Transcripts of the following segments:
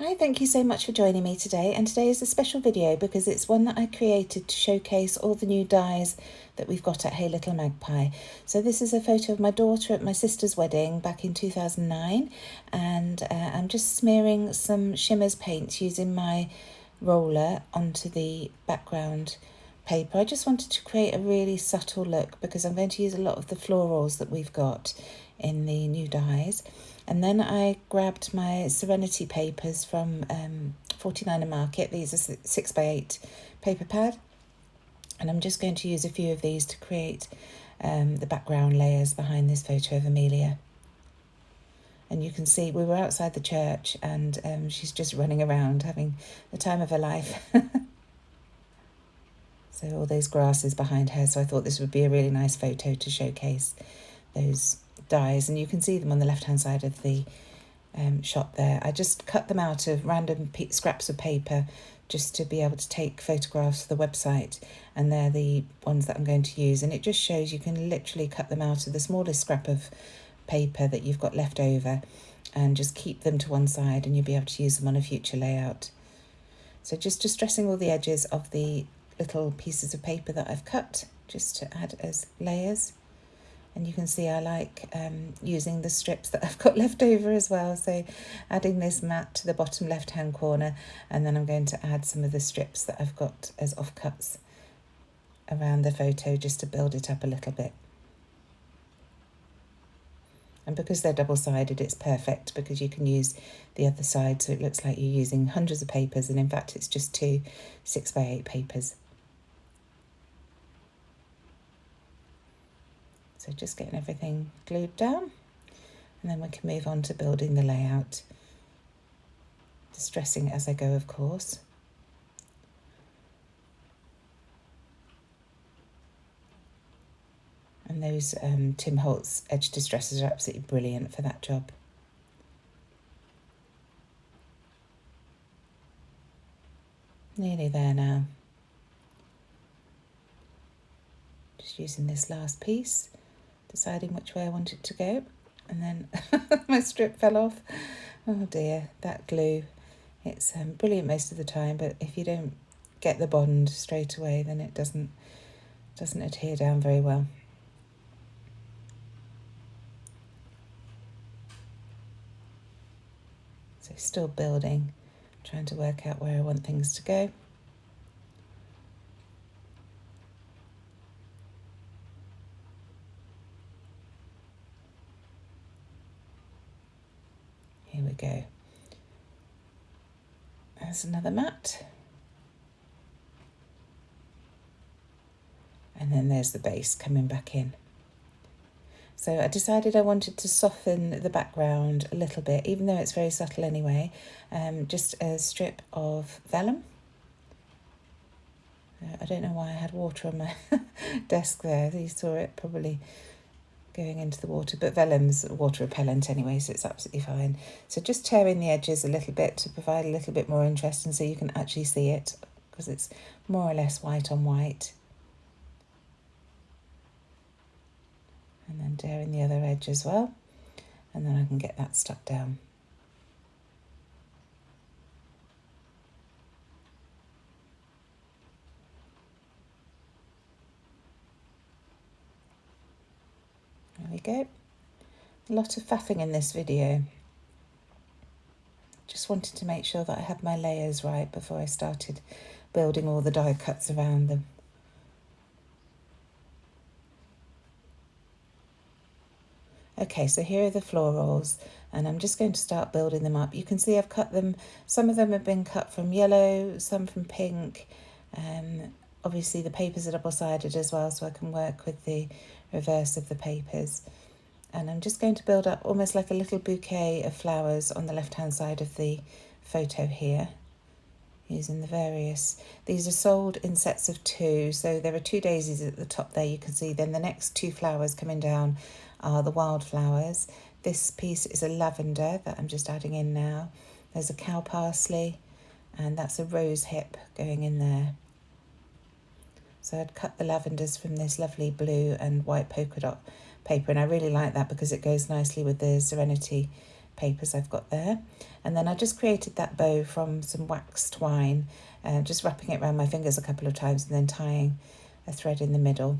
Hi, thank you so much for joining me today. And today is a special video because it's one that I created to showcase all the new dies that we've got at Hey Little Magpie. So this is a photo of my daughter at my sister's wedding back in 2009, and I'm just smearing some Shimmers paints using my roller onto the background paper. I just wanted to create a really subtle look because I'm going to use a lot of the florals that we've got in the new dies. And then I grabbed my Serenity papers from 49er Market. These are 6x8 paper pad. And I'm just going to use a few of these to create the background layers behind this photo of Amelia. And you can see we were outside the church and she's just running around having the time of her life. So all those grasses behind her. So I thought this would be a really nice photo to showcase those dies, and you can see them on the left hand side of the shot there. I just cut them out of random scraps of paper just to be able to take photographs for the website, and they're the ones that I'm going to use. And it just shows you can literally cut them out of the smallest scrap of paper that you've got left over and just keep them to one side, and you'll be able to use them on a future layout. So just distressing all the edges of the little pieces of paper that I've cut just to add as layers. And you can see I like using the strips that I've got left over as well. So adding this mat to the bottom left hand corner, and then I'm going to add some of the strips that I've got as offcuts around the photo just to build it up a little bit. And because they're double-sided, it's perfect because you can use the other side, so it looks like you're using hundreds of papers, and in fact it's just two 6x8 papers. So just getting everything glued down, and then we can move on to building the layout. Distressing as I go, of course. And those Tim Holtz edge distressors are absolutely brilliant for that job. Nearly there now. Just using this last piece, deciding which way I want it to go, and then my strip fell off. Oh dear, that glue. It's brilliant most of the time, but if you don't get the bond straight away, then it doesn't adhere down very well. So still building, trying to work out where I want things to go. Here we go. There's another mat. And then there's the base coming back in. So I decided I wanted to soften the background a little bit, even though it's very subtle anyway. Just a strip of vellum. I don't know why I had water on my desk there. You saw it probably going into the water, but vellum's water repellent anyway, so it's absolutely fine. So just tearing the edges a little bit to provide a little bit more interest, and so you can actually see it because it's more or less white on white. And then tearing the other edge as well, and then I can get that stuck down. There we go. A lot of faffing in this video. Just wanted to make sure that I had my layers right before I started building all the die cuts around them. Okay, so here are the florals, and I'm just going to start building them up. You can see I've cut them, some of them have been cut from yellow, some from pink. Obviously the papers are double-sided as well, so I can work with the reverse of the papers. And I'm just going to build up almost like a little bouquet of flowers on the left-hand side of the photo here, using the various. These are sold in sets of 2, so there are 2 daisies at the top there, you can see. Then the next 2 flowers coming down are the wildflowers. This piece is a lavender that I'm just adding in now. There's a cow parsley, and that's a rose hip going in there. So I'd cut the lavenders from this lovely blue and white polka dot paper, and I really like that because it goes nicely with the Serenity papers I've got there. And then I just created that bow from some waxed twine, just wrapping it around my fingers a couple of times and then tying a thread in the middle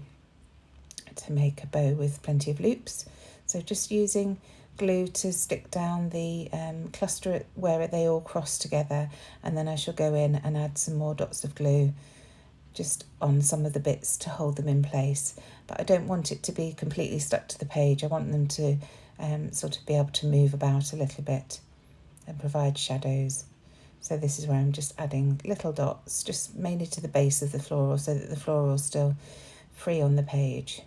to make a bow with plenty of loops. So just using glue to stick down the cluster where they all cross together, and then I shall go in and add some more dots of glue just on some of the bits to hold them in place. But I don't want it to be completely stuck to the page. I want them to sort of be able to move about a little bit and provide shadows. So this is where I'm just adding little dots, just mainly to the base of the floral, so that the floral is still free on the page.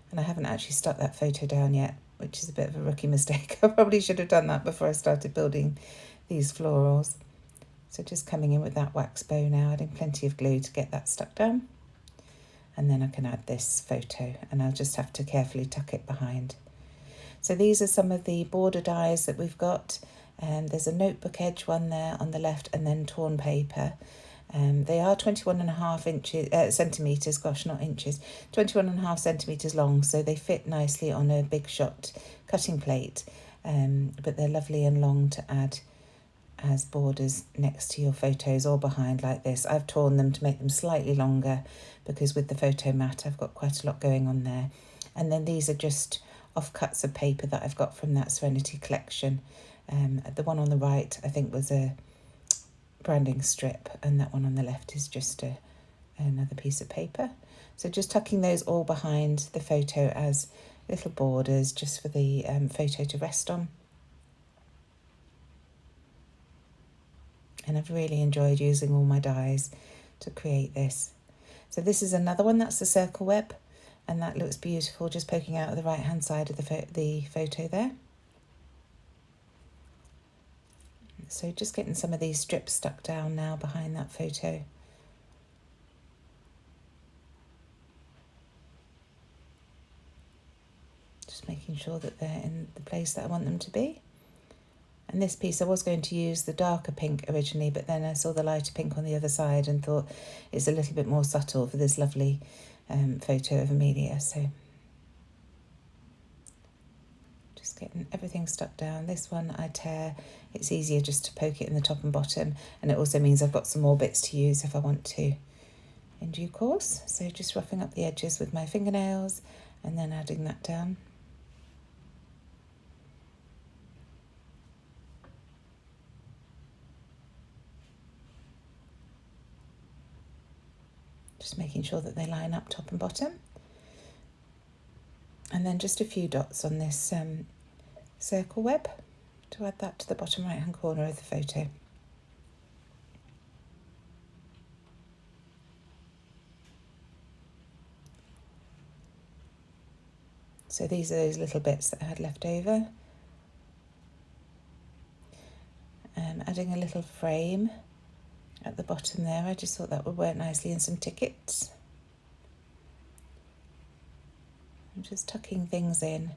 And I haven't actually stuck that photo down yet, which is a bit of a rookie mistake. I probably should have done that before I started building these florals. So just coming in with that wax bow now, adding plenty of glue to get that stuck down. And then I can add this photo, and I'll just have to carefully tuck it behind. So these are some of the border dies that we've got. There's a notebook edge one there on the left, and then torn paper. They are 21.5 centimetres, gosh, not inches, 21.5 centimetres long, so they fit nicely on a big shot cutting plate, but they're lovely and long to add as borders next to your photos or behind like this. I've torn them to make them slightly longer because with the photo mat I've got quite a lot going on there. And then these are just offcuts of paper that I've got from that Serenity collection. The one on the right I think was a branding strip, and that one on the left is just another piece of paper. So just tucking those all behind the photo as little borders just for the photo to rest on. And I've really enjoyed using all my dies to create this. So this is another one, that's the circle web, and that looks beautiful, just poking out of the right hand side of the photo there. So just getting some of these strips stuck down now behind that photo. Just making sure that they're in the place that I want them to be. And this piece I was going to use the darker pink originally, but then I saw the lighter pink on the other side and thought it's a little bit more subtle for this lovely photo of Amelia. So just getting everything stuck down. This one I tear. It's easier just to poke it in the top and bottom, and it also means I've got some more bits to use if I want to in due course. So just roughing up the edges with my fingernails and then adding that down. Just making sure that they line up top and bottom. And then just a few dots on this circle web to add that to the bottom right hand corner of the photo. So these are those little bits that I had left over. Adding a little frame at the bottom there, I just thought that would work nicely, and some tickets. I'm just tucking things in,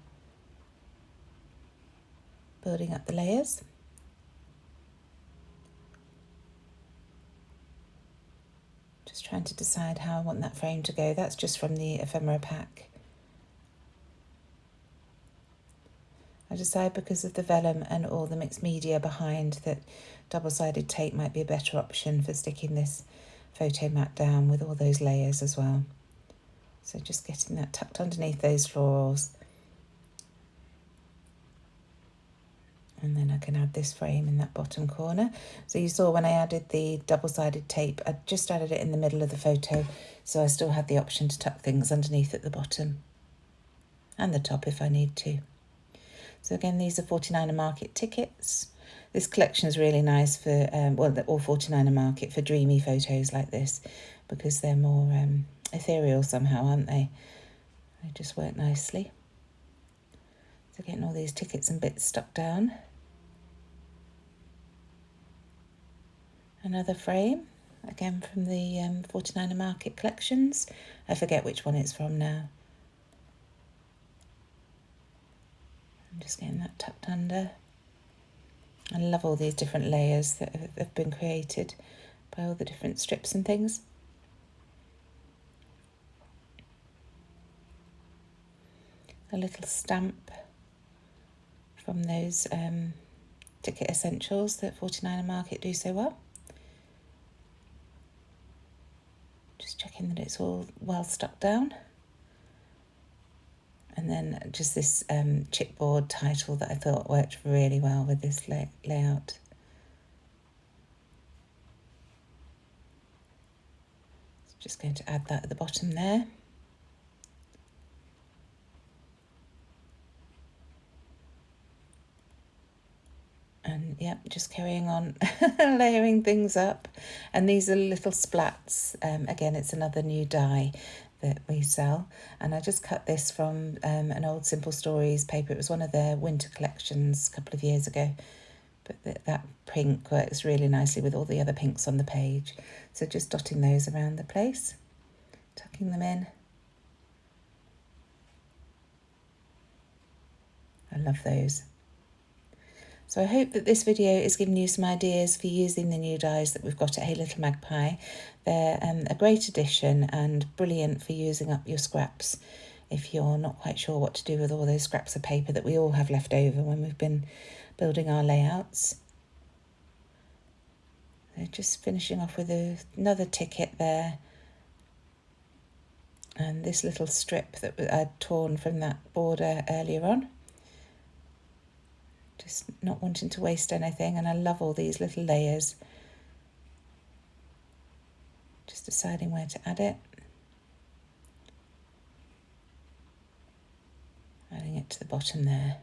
building up the layers. Just trying to decide how I want that frame to go. That's just from the ephemera pack. I decided because of the vellum and all the mixed media behind that double-sided tape might be a better option for sticking this photo mat down with all those layers as well. So just getting that tucked underneath those florals. And then I can add this frame in that bottom corner. So you saw when I added the double-sided tape, I just added it in the middle of the photo, so I still had the option to tuck things underneath at the bottom and the top if I need to. So again, these are 49er Market tickets. This collection is really nice for, well, they're all 49er Market for dreamy photos like this, because they're more ethereal somehow, aren't they? They just work nicely. So getting all these tickets and bits stuck down. Another frame, again from the 49er Market collections. I forget which one it's from now. I'm just getting that tucked under. I love all these different layers that have been created by all the different strips and things. A little stamp from those ticket essentials that 49er Market do so well. Just checking that it's all well stuck down. And then just this chipboard title that I thought worked really well with this layout. Just going to add that at the bottom there. And yep, just carrying on layering things up. And these are little splats. Again, it's another new die that we sell. And I just cut this from an old Simple Stories paper. It was one of their winter collections a couple of years ago. But that pink works really nicely with all the other pinks on the page. So just dotting those around the place, tucking them in. I love those. So I hope that this video is giving you some ideas for using the new dies that we've got at Hey Little Magpie. They're a great addition and brilliant for using up your scraps if you're not quite sure what to do with all those scraps of paper that we all have left over when we've been building our layouts. So just finishing off with another ticket there. And this little strip that I'd torn from that border earlier on. Just not wanting to waste anything, and I love all these little layers. Just deciding where to add it. Adding it to the bottom there.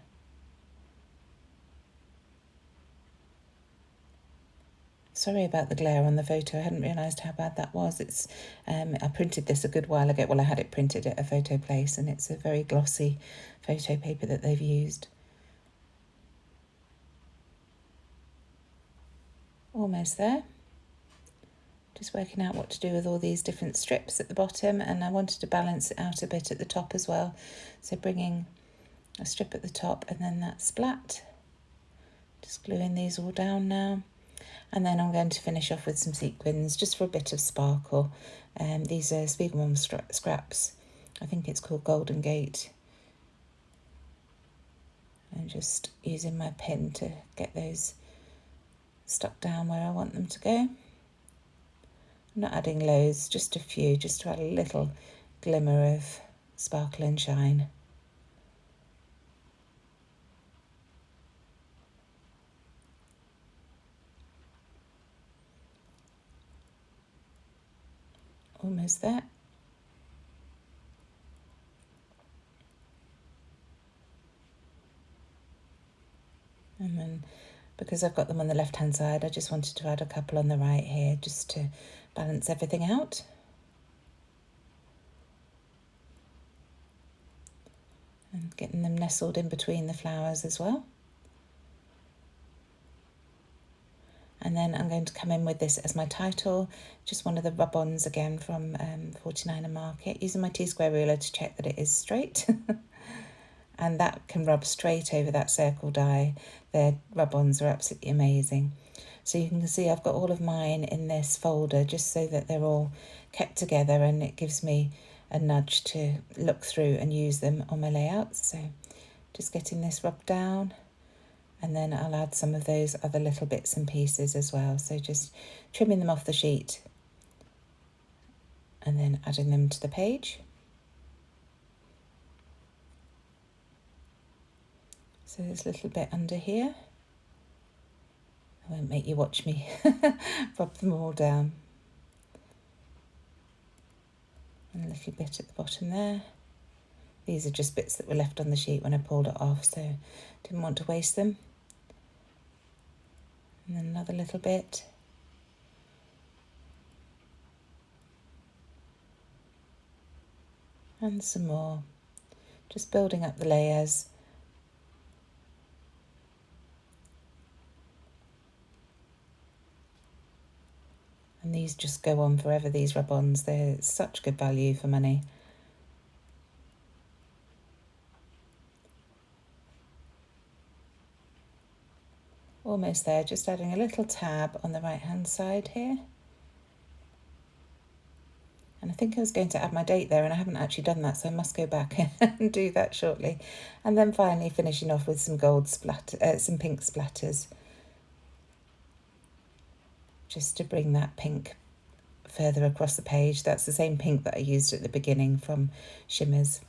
Sorry about the glare on the photo. I hadn't realised how bad that was. It's I printed this a good while ago. Well, I had it printed at a photo place, and it's a very glossy photo paper that they've used. Almost there. Just working out what to do with all these different strips at the bottom, and I wanted to balance it out a bit at the top as well. So bringing a strip at the top and then that splat. Just gluing these all down now. And then I'm going to finish off with some sequins just for a bit of sparkle. These are Spiegelman scraps. I think it's called Golden Gate. And just using my pin to get those stuck down where I want them to go. I'm not adding loads, just a few, just to add a little glimmer of sparkle and shine. Almost there. And then, because I've got them on the left hand side, I just wanted to add a couple on the right here just to balance everything out. And getting them nestled in between the flowers as well. And then I'm going to come in with this as my title, just one of the rub-ons again from 49er Market, using my T-square ruler to check that it is straight. And that can rub straight over that circle die. Their rub-ons are absolutely amazing. So you can see I've got all of mine in this folder just so that they're all kept together, and it gives me a nudge to look through and use them on my layouts. So just getting this rubbed down. And then I'll add some of those other little bits and pieces as well. So just trimming them off the sheet and then adding them to the page. So there's a little bit under here. I won't make you watch me rub them all down. And a little bit at the bottom there. These are just bits that were left on the sheet when I pulled it off, so didn't want to waste them. And then another little bit. And some more. Just building up the layers. And these just go on forever, these rub-ons. They're such good value for money. Almost there, just adding a little tab on the right hand side here. And I think I was going to add my date there, and I haven't actually done that, so I must go back and do that shortly. And then finally finishing off with some gold splatter, some pink splatters, just to bring that pink further across the page. That's the same pink that I used at the beginning from Shimmers.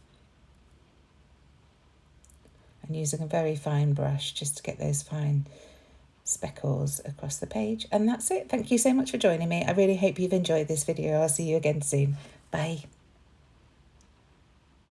And using a very fine brush just to get those fine speckles across the page. And that's it. Thank you so much for joining me. I really hope you've enjoyed this video. I'll see you again soon. Bye.